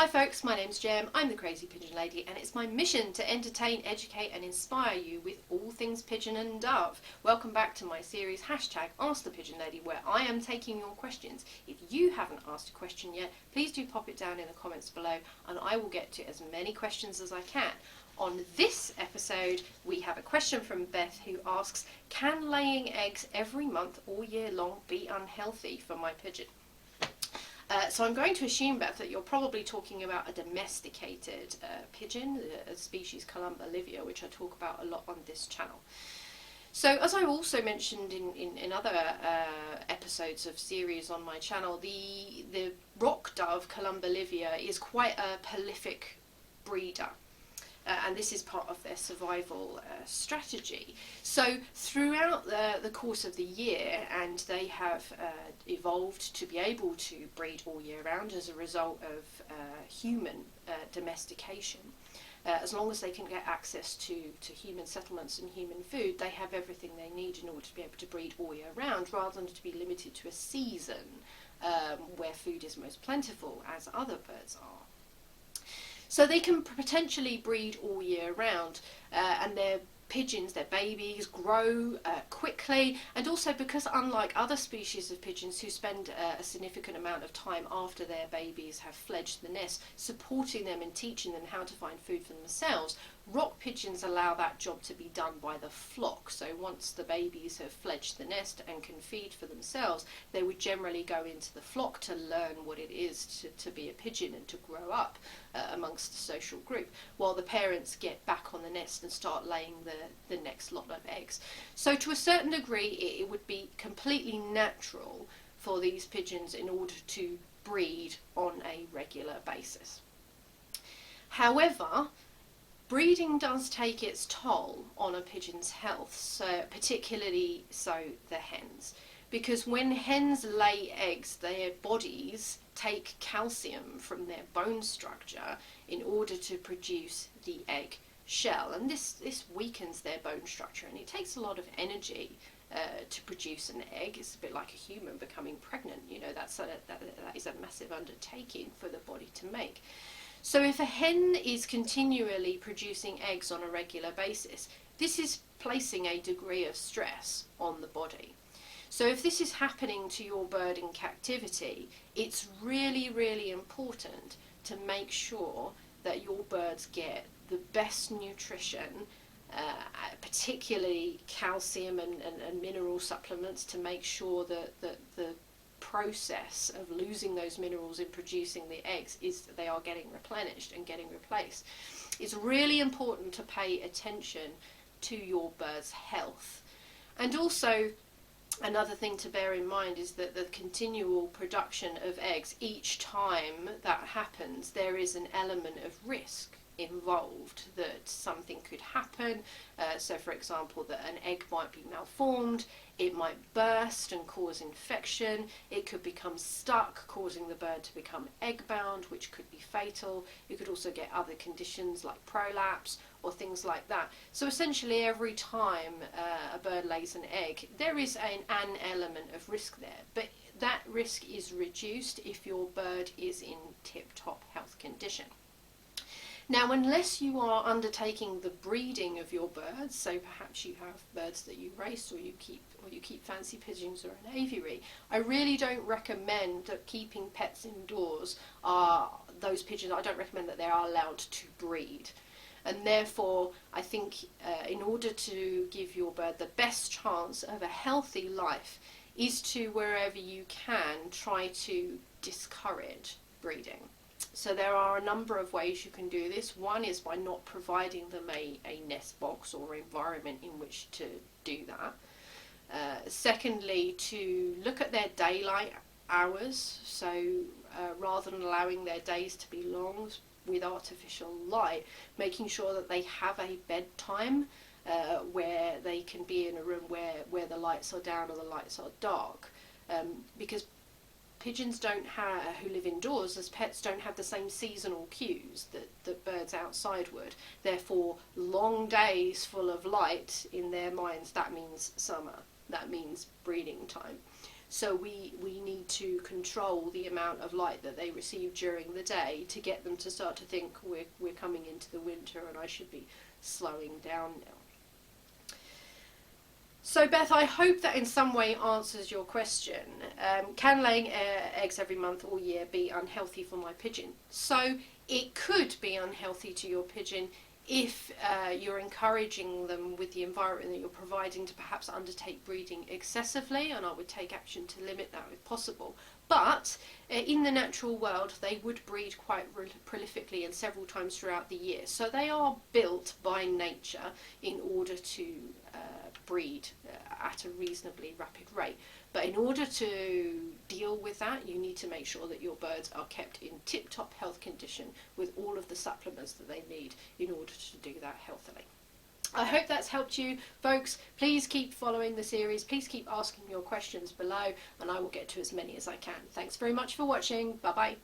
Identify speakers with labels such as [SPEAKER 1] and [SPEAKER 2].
[SPEAKER 1] Hi folks, my name's Jem, I'm the Crazy Pigeon Lady, and it's my mission to entertain, educate and inspire you with all things pigeon and dove. Welcome back to my series #Ask the Pigeon Lady, where I am taking your questions. If you haven't asked a question yet, please do pop it down in the comments below and I will get to as many questions as I can. On this episode, we have a question from Beth who asks, can laying eggs every month all year long be unhealthy for my pigeon? So I'm going to assume, Beth, that you're probably talking about a domesticated pigeon, a species Columba livia, which I talk about a lot on this channel. So as I also mentioned in other episodes of series on my channel, the rock dove Columba livia is quite a prolific breeder. And this is part of their survival strategy. So throughout the course of the year, and they have evolved to be able to breed all year round as a result of human domestication. As long as they can get access to human settlements and human food, they have everything they need in order to be able to breed all year round, rather than to be limited to a season where food is most plentiful, as other birds are. So they can potentially breed all year round, and their pigeons, their babies, grow quickly, and also because, unlike other species of pigeons who spend a significant amount of time after their babies have fledged the nest supporting them and teaching them how to find food for themselves, rock pigeons allow that job to be done by the flock. So once the babies have fledged the nest and can feed for themselves, they would generally go into the flock to learn what it is to be a pigeon and to grow up amongst the social group, while the parents get back on the nest and start laying the next lot of eggs. So to a certain degree it would be completely natural for these pigeons in order to breed on a regular basis. However, breeding does take its toll on a pigeon's health, so particularly so the hens, because when hens lay eggs, their bodies take calcium from their bone structure in order to produce the egg shell, and this weakens their bone structure, and it takes a lot of energy to produce an egg. It's a bit like a human becoming pregnant, you know, that is a massive undertaking for the body to make. So if a hen is continually producing eggs on a regular basis, this is placing a degree of stress on the body. So if this is happening to your bird in captivity, it's really, really important to make sure that your birds get the best nutrition, particularly calcium and mineral supplements, to make sure that the process of losing those minerals in producing the eggs is that they are getting replenished and getting replaced. It's really important to pay attention to your bird's health. And also, another thing to bear in mind is that the continual production of eggs, each time that happens, there is an element of risk involved, that something could happen. So for example, that an egg might be malformed, it might burst and cause infection, it could become stuck, causing the bird to become egg bound, which could be fatal. You could also get other conditions like prolapse or things like that. So essentially every time a bird lays an egg, there is an element of risk there, but that risk is reduced if your bird is in tip-top health condition. Now, unless you are undertaking the breeding of your birds, so perhaps you have birds that you race, or you keep fancy pigeons or an aviary, I really don't recommend that keeping pets indoors those pigeons. I don't recommend that they are allowed to breed. And therefore, I think in order to give your bird the best chance of a healthy life is to, wherever you can, try to discourage breeding. So there are a number of ways you can do this. One is by not providing them a nest box or environment in which to do that. Secondly, to look at their daylight hours. So rather than allowing their days to be long with artificial light, making sure that they have a bedtime where they can be in a room where the lights are down or the lights are dark, because pigeons who live indoors as pets don't have the same seasonal cues that birds outside would. Therefore, long days full of light, in their minds, that means summer. That means breeding time. So we need to control the amount of light that they receive during the day to get them to start to think we're coming into the winter and I should be slowing down now. So Beth, I hope that in some way answers your question. Can laying eggs every month or year be unhealthy for my pigeon? So it could be unhealthy to your pigeon if you're encouraging them with the environment that you're providing to perhaps undertake breeding excessively, and I would take action to limit that if possible. But in the natural world, they would breed quite prolifically and several times throughout the year. So they are built by nature in order to breed at a reasonably rapid rate. But in order to deal with that, you need to make sure that your birds are kept in tip-top health condition with all of the supplements that they need in order to do that healthily. I hope that's helped you, folks. Please keep following the series. Please keep asking your questions below, and I will get to as many as I can. Thanks very much for watching. Bye-bye.